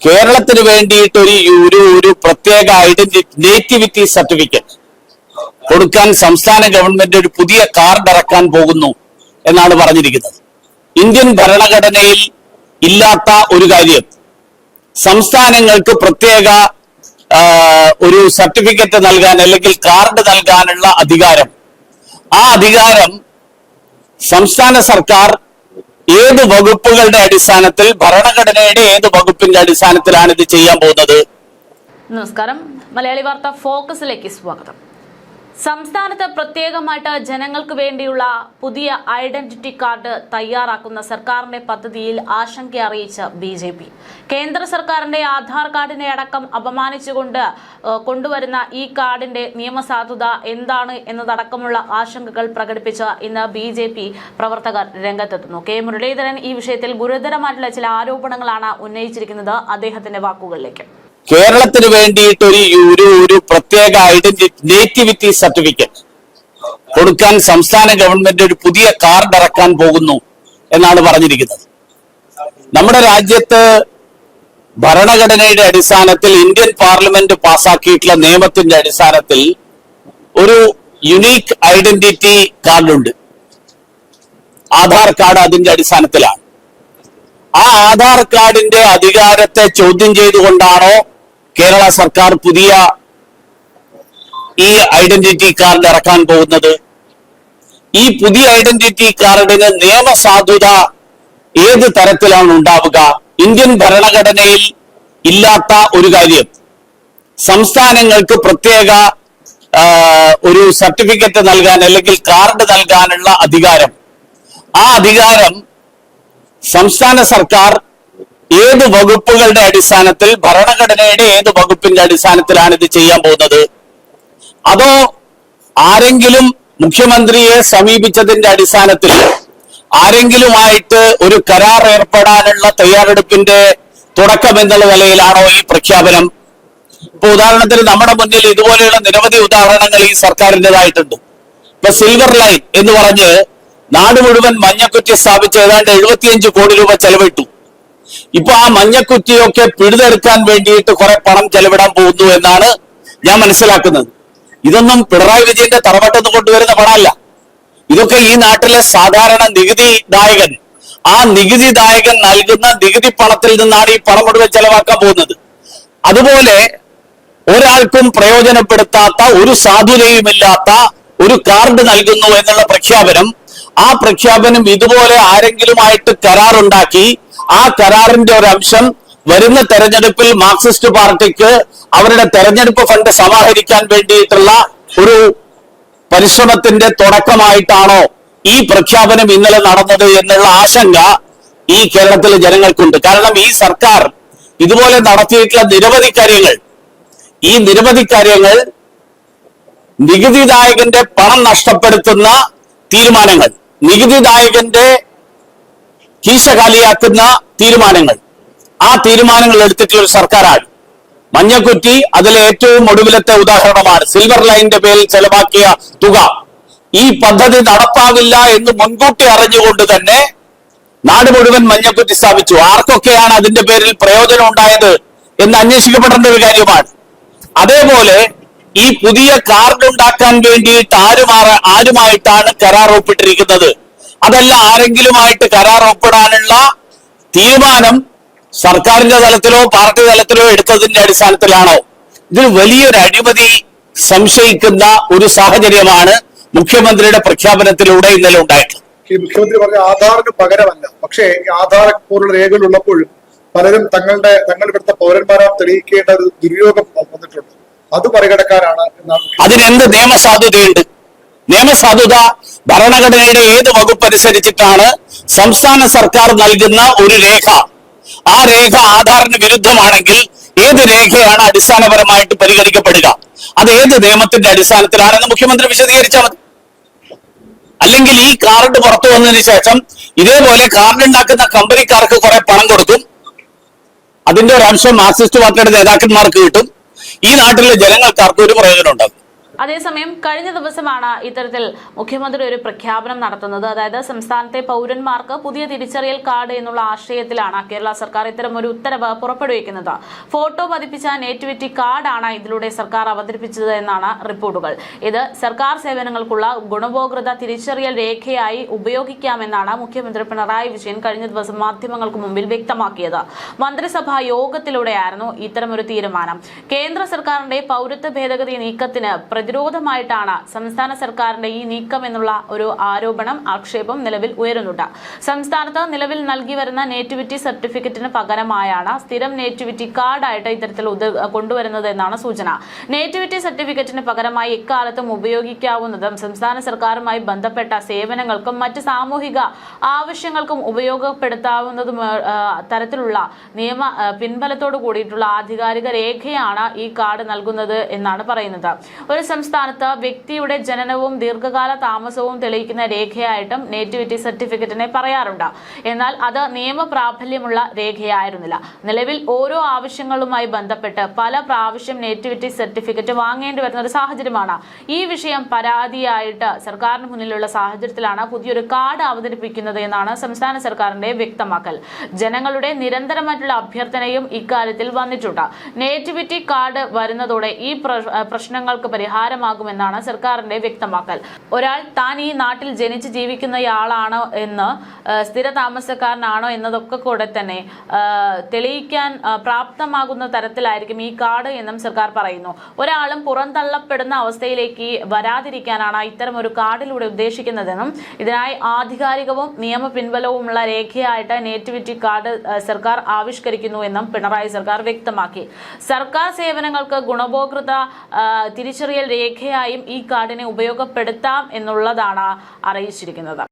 കേരളത്തിന് വേണ്ടിയിട്ട് ഒരു പ്രത്യേക നേറ്റിവിറ്റി സർട്ടിഫിക്കറ്റ് കൊടുക്കാൻ സംസ്ഥാന ഗവൺമെന്റ് ഒരു പുതിയ കാർഡ് ഇറക്കാൻ പോകുന്നു എന്നാണ് പറഞ്ഞിരിക്കുന്നത്. ഇന്ത്യൻ ഭരണഘടനയിൽ ഇല്ലാത്ത ഒരു കാര്യം, സംസ്ഥാനങ്ങൾക്ക് പ്രത്യേക ഒരു സർട്ടിഫിക്കറ്റ് നൽകാൻ അല്ലെങ്കിൽ കാർഡ് നൽകാനുള്ള അധികാരം. ആ അധികാരം സംസ്ഥാന സർക്കാർ ഏത് വകുപ്പുകളുടെ അടിസ്ഥാനത്തിൽ, ഭരണഘടനയുടെ ഏത് വകുപ്പിന്റെ അടിസ്ഥാനത്തിലാണ് ഇത് ചെയ്യാൻ പോകുന്നത്? നമസ്കാരം, മലയാളി വാർത്ത ഫോക്കസിലേക്ക് സ്വാഗതം. സംസ്ഥാനത്ത് പ്രത്യേകമായിട്ട് ജനങ്ങൾക്ക് വേണ്ടിയുള്ള പുതിയ ഐഡന്റിറ്റി കാർഡ് തയ്യാറാക്കുന്ന സർക്കാരിന്റെ പദ്ധതിയിൽ ആശങ്ക അറിയിച്ച BJP. കേന്ദ്ര സർക്കാരിന്റെ ആധാർ കാർഡിനെ അടക്കം അപമാനിച്ചുകൊണ്ട് കൊണ്ടുവരുന്ന ഈ കാർഡിന്റെ നിയമസാധുത എന്താണ് എന്നതടക്കമുള്ള ആശങ്കകൾ പ്രകടിപ്പിച്ച് ഇന്ന് BJP പ്രവർത്തകർ രംഗത്തെത്തുന്നു. K. മുരളീധരൻ ഈ വിഷയത്തിൽ ഗുരുതരമായിട്ടുള്ള ചില ആരോപണങ്ങളാണ് ഉന്നയിച്ചിരിക്കുന്നത്. അദ്ദേഹത്തിന്റെ വാക്കുകളിലേക്ക്. കേരളത്തിന് വേണ്ടിയിട്ട് ഒരു പ്രത്യേക നേറ്റിവിറ്റി സർട്ടിഫിക്കറ്റ് കൊടുക്കാൻ സംസ്ഥാന ഗവൺമെന്റ് ഒരു പുതിയ കാർഡ് ഇറക്കാൻ പോകുന്നു എന്നാണ് പറഞ്ഞിരിക്കുന്നത്. നമ്മുടെ രാജ്യത്ത് ഭരണഘടനയുടെ അടിസ്ഥാനത്തിൽ, ഇന്ത്യൻ പാർലമെന്റ് പാസാക്കിയിട്ടുള്ള നിയമത്തിന്റെ അടിസ്ഥാനത്തിൽ ഒരു യുണീക്ക് ഐഡന്റിറ്റി കാർഡുണ്ട്. ആധാർ കാർഡ് അതിന്റെ അടിസ്ഥാനത്തിലാണ്. ആ ആധാർ കാർഡിന്റെ അധികാരത്തെ ചോദ്യം ചെയ്തുകൊണ്ടാണോ കേരള സർക്കാർ പുതിയ ഈ ഐഡന്റിറ്റി കാർഡ് ഇറക്കാൻ പോകുന്നത്? ഈ പുതിയ ഐഡന്റിറ്റി കാർഡിന് നിയമസാധുത ഏത് തരത്തിലാണ് ഉണ്ടാവുക? ഇന്ത്യൻ ഭരണഘടനയിൽ ഇല്ലാത്ത ഒരു കാര്യം, സംസ്ഥാനങ്ങൾക്ക് പ്രത്യേക ഒരു സർട്ടിഫിക്കറ്റ് നൽകാൻ അല്ലെങ്കിൽ കാർഡ് നൽകാനുള്ള അധികാരം. ആ അധികാരം സംസ്ഥാന സർക്കാർ ഏത് വകുപ്പുകളുടെ അടിസ്ഥാനത്തിൽ, ഭരണഘടനയുടെ ഏത് വകുപ്പിന്റെ അടിസ്ഥാനത്തിലാണ് ഇത് ചെയ്യാൻ പോകുന്നത്? അതോ ആരെങ്കിലും മുഖ്യമന്ത്രിയെ സമീപിച്ചതിന്റെ അടിസ്ഥാനത്തിൽ ആരെങ്കിലുമായിട്ട് ഒരു കരാർ ഏർപ്പെടാനുള്ള തയ്യാറെടുപ്പിന്റെ തുടക്കം എന്നുള്ള നിലയിലാണോ ഈ പ്രഖ്യാപനം? ഇപ്പൊ ഉദാഹരണത്തിന് നമ്മുടെ മുന്നിൽ ഇതുപോലെയുള്ള നിരവധി ഉദാഹരണങ്ങൾ ഈ സർക്കാരിൻ്റെതായിട്ടുണ്ട്. ഇപ്പൊ സിൽവർ ലൈൻ എന്ന് പറഞ്ഞ് നാട് മുഴുവൻ മഞ്ഞക്കുറ്റി സ്ഥാപിച്ച് ഏതാണ്ട് 75 കോടി രൂപ ചെലവിട്ടു. ഇപ്പൊ ആ മഞ്ഞക്കുറ്റിയൊക്കെ പിഴുതെടുക്കാൻ വേണ്ടിയിട്ട് കുറെ പണം ചെലവിടാൻ പോകുന്നു എന്നാണ് ഞാൻ മനസ്സിലാക്കുന്നത്. ഇതൊന്നും പിണറായി വിജയന്റെ തറവാട്ടെന്ന് കൊണ്ടുവരുന്ന പണമല്ല. ഇതൊക്കെ ഈ നാട്ടിലെ സാധാരണ നികുതിദായകൻ, ആ നികുതിദായകൻ നൽകുന്ന നികുതി പണത്തിൽ നിന്നാണ് ഈ പണം മുഴുവൻ ചെലവാക്കാൻ പോകുന്നത്. അതുപോലെ ഒരാൾക്കും പ്രയോജനപ്പെടുത്താത്ത, ഒരു സാധുതയുമില്ലാത്ത ഒരു കാർഡ് നൽകുന്നു എന്നുള്ള പ്രഖ്യാപനം, ആ പ്രഖ്യാപനം ഇതുപോലെ ആരെങ്കിലുമായിട്ട് കരാറുണ്ടാക്കി ആ കരാറിന്റെ ഒരു അംശം വരുന്ന തെരഞ്ഞെടുപ്പിൽ മാർക്സിസ്റ്റ് പാർട്ടിക്ക് അവരുടെ തെരഞ്ഞെടുപ്പ് ഫണ്ട് സമാഹരിക്കാൻ വേണ്ടിയിട്ടുള്ള ഒരു പരിശ്രമത്തിന്റെ തുടക്കമായിട്ടാണോ ഈ പ്രഖ്യാപനം ഇന്നലെ നടന്നത് എന്നുള്ള ആശങ്ക ഈ കേരളത്തിലെ ജനങ്ങൾക്കുണ്ട്. കാരണം ഈ സർക്കാർ ഇതുപോലെ നടത്തിയിട്ടുള്ള നിരവധി കാര്യങ്ങൾ നികുതിദായകന്റെ പണം നഷ്ടപ്പെടുത്തുന്ന തീരുമാനങ്ങൾ, നികുതിദായകന്റെ കീശ കാലിയാക്കുന്ന തീരുമാനങ്ങൾ, ആ തീരുമാനങ്ങൾ എടുത്തിട്ടുള്ള ഒരു സർക്കാരാണ്. മഞ്ഞക്കുറ്റി അതിലെ ഏറ്റവും ഒടുവിലത്തെ ഉദാഹരണമാണ്. സിൽവർ ലൈനിന്റെ പേരിൽ ചെലവാക്കിയ തുക, ഈ പദ്ധതി നടപ്പാവില്ല എന്ന് മുൻകൂട്ടി അറിഞ്ഞുകൊണ്ട് തന്നെ നാട് മുഴുവൻ മഞ്ഞക്കുറ്റി സ്ഥാപിച്ചു. ആർക്കൊക്കെയാണ് അതിന്റെ പേരിൽ പ്രയോജനം ഉണ്ടായത് എന്ന് അന്വേഷിക്കപ്പെടേണ്ട ഒരു കാര്യമാണ്. അതേപോലെ ഈ പുതിയ കാർഡ് ഉണ്ടാക്കാൻ വേണ്ടിയിട്ട് ആരുമായിട്ടാണ് കരാർ ഒപ്പിട്ടിരിക്കുന്നത്? അതല്ല, ആരെങ്കിലുമായിട്ട് കരാർ ഒപ്പിടാനുള്ള തീരുമാനം സർക്കാരിന്റെ തലത്തിലോ പാർട്ടി തലത്തിലോ എടുത്തതിന്റെ അടിസ്ഥാനത്തിലാണോ? ഇതിൽ വലിയൊരു അഴിമതി സംശയിക്കുന്ന ഒരു സാഹചര്യമാണ് മുഖ്യമന്ത്രിയുടെ പ്രഖ്യാപനത്തിലൂടെ ഇന്നലെ ഉണ്ടായിട്ടുള്ളത്. ഈ മുഖ്യമന്ത്രി പറഞ്ഞ ആധാറിന് പകരമല്ല, പക്ഷേ ആധാർ പോലുള്ള രേഖകൾ ഉള്ളപ്പോഴും പലരും തങ്ങൾ ഇവിടുത്തെ പൗരന്മാരാണ് തെളിയിക്കേണ്ട ഒരു ദുര്യോഗം വന്നിട്ടുണ്ട്. അത് മറികടക്കാനാണ് എന്നാണ്. അതിനെന്ത് നിയമസാധുതയുണ്ട്? നിയമസാധുത ഭരണഘടനയുടെ ഏത് വകുപ്പ് അനുസരിച്ചിട്ടാണ് സംസ്ഥാന സർക്കാർ നൽകുന്ന ഒരു രേഖ, ആ രേഖ ആധാറിന് വിരുദ്ധമാണെങ്കിൽ ഏത് രേഖയാണ് അടിസ്ഥാനപരമായിട്ട് പരിഗണിക്കപ്പെടുക? അത് ഏത് നിയമത്തിന്റെ അടിസ്ഥാനത്തിലാണെന്ന് മുഖ്യമന്ത്രി വിശദീകരിച്ചാൽ മതി. അല്ലെങ്കിൽ ഈ കാർഡ് പുറത്തു വന്നതിന് ശേഷം ഇതേപോലെ കാർഡ് ഉണ്ടാക്കുന്ന കമ്പനിക്കാർക്ക് കുറെ പണം കൊടുക്കും, അതിന്റെ ഒരു അംശം മാർക്സിസ്റ്റ് പാർട്ടിയുടെ നേതാക്കന്മാർക്ക് കിട്ടും, ഈ നാട്ടിലെ ജനങ്ങൾക്കാർക്ക് ഒരു പ്രയോജനം ഉണ്ടാകും. അതേസമയം കഴിഞ്ഞ ദിവസമാണ് ഇത്തരത്തിൽ മുഖ്യമന്ത്രി ഒരു പ്രഖ്യാപനം നടത്തുന്നത്. അതായത് സംസ്ഥാനത്തെ പൗരന്മാർക്ക് പുതിയ തിരിച്ചറിയൽ കാർഡ് എന്നുള്ള ആശയത്തിലാണ് കേരള സർക്കാർ ഇത്തരം ഒരു ഉത്തരവ് പുറപ്പെടുവിക്കുന്നത്. ഫോട്ടോ പതിപ്പിച്ച നേറ്റിവിറ്റി കാർഡാണ് ഇതിലൂടെ സർക്കാർ അവതരിപ്പിച്ചത് എന്നാണ് റിപ്പോർട്ടുകൾ. ഇത് സർക്കാർ സേവനങ്ങൾക്കുള്ള ഗുണഭോക്തൃ തിരിച്ചറിയൽ രേഖയായി ഉപയോഗിക്കാമെന്നാണ് മുഖ്യമന്ത്രി പിണറായി വിജയൻ കഴിഞ്ഞ ദിവസം മാധ്യമങ്ങൾക്ക് മുമ്പിൽ വ്യക്തമാക്കിയത്. മന്ത്രിസഭാ യോഗത്തിലൂടെയായിരുന്നു ഇത്തരമൊരു തീരുമാനം. കേന്ദ്ര സർക്കാരിന്റെ പൗരത്വ ഭേദഗതി നീക്കത്തിന് പ്രതിരോധമായിട്ടാണ് സംസ്ഥാന സർക്കാരിന്റെ ഈ നീക്കം എന്നുള്ള ഒരു ആക്ഷേപം നിലവിൽ ഉയരുന്നുണ്ട്. സംസ്ഥാനത്ത് നിലവിൽ നൽകി വരുന്ന നേറ്റിവിറ്റി സർട്ടിഫിക്കറ്റിന് പകരമായാണ് സ്ഥിരം നേറ്റിവിറ്റി കാർഡായിട്ട് ഇത്തരത്തിൽ കൊണ്ടുവരുന്നത് എന്നാണ് സൂചന. നേറ്റിവിറ്റി സർട്ടിഫിക്കറ്റിന് പകരമായി ഇക്കാലത്തും ഉപയോഗിക്കാവുന്നതും സംസ്ഥാന സർക്കാരുമായി ബന്ധപ്പെട്ട സേവനങ്ങൾക്കും മറ്റ് സാമൂഹിക ആവശ്യങ്ങൾക്കും ഉപയോഗപ്പെടുത്താവുന്നതും തരത്തിലുള്ള നിയമ പിൻബലത്തോട് കൂടിയിട്ടുള്ള ആധികാരിക രേഖയാണ് ഈ കാർഡ് നൽകുന്നത് എന്നാണ് പറയുന്നത്. ഒരു സംസ്ഥാനത്ത് വ്യക്തിയുടെ ജനനവും ദീർഘകാല താമസവും തെളിയിക്കുന്ന രേഖയായിട്ടും നേറ്റിവിറ്റി സർട്ടിഫിക്കറ്റിനെ പറയാറുണ്ട്. എന്നാൽ അത് നിയമപ്രാബല്യമുള്ള രേഖയായിരുന്നില്ല. നിലവിൽ ഓരോ ആവശ്യങ്ങളുമായി ബന്ധപ്പെട്ട് പല പ്രാവശ്യം നേറ്റിവിറ്റി സർട്ടിഫിക്കറ്റ് വാങ്ങേണ്ടി വരുന്ന ഒരു സാഹചര്യമാണ്. ഈ വിഷയം പരാതിയായിട്ട് സർക്കാരിന് മുന്നിലുള്ള സാഹചര്യത്തിലാണ് പുതിയൊരു കാർഡ് അവതരിപ്പിക്കുന്നത് എന്നാണ് സംസ്ഥാന സർക്കാരിന്റെ വ്യക്തമാക്കൽ. ജനങ്ങളുടെ നിരന്തരമായിട്ടുള്ള അഭ്യർത്ഥനയും ഇക്കാര്യത്തിൽ വന്നിട്ടുണ്ട്. നേറ്റിവിറ്റി കാർഡ് വരുന്നതോടെ ഈ പ്രശ്നങ്ങൾക്ക് പരിഹാരമാകുമെന്നാണ് സർക്കാരിന്റെ വ്യക്തമാക്കൽ. ഒരാൾ താൻ ഈ നാട്ടിൽ ജനിച്ച് ജീവിക്കുന്നയാളാണോ എന്ന്, സ്ഥിര താമസക്കാരനാണോ എന്നതൊക്കെ കൂടെ തന്നെ തെളിയിക്കാൻ പ്രാപ്തമാകുന്ന തരത്തിലായിരിക്കും ഈ കാർഡ് എന്നും സർക്കാർ പറയുന്നു. ഒരാളും പുറന്തള്ളപ്പെടുന്ന അവസ്ഥയിലേക്ക് വരാതിരിക്കാനാണ് ഇത്തരം ഒരു കാർഡിലൂടെ ഉദ്ദേശിക്കുന്നതെന്നും ഇതിനായി ആധികാരികവും നിയമ പിൻബലവുമുള്ള രേഖയായിട്ട് നേറ്റിവിറ്റി കാർഡ് സർക്കാർ ആവിഷ്കരിക്കുന്നു എന്നും പിണറായി സർക്കാർ വ്യക്തമാക്കി. സർക്കാർ സേവനങ്ങൾക്ക് ഗുണഭോക്തൃ തിരിച്ചറിയൽ രേഖയായും ഈ കാർഡിനെ ഉപയോഗപ്പെടുത്താം എന്നുള്ളതാണ് അറിയിച്ചിരിക്കുന്നത്.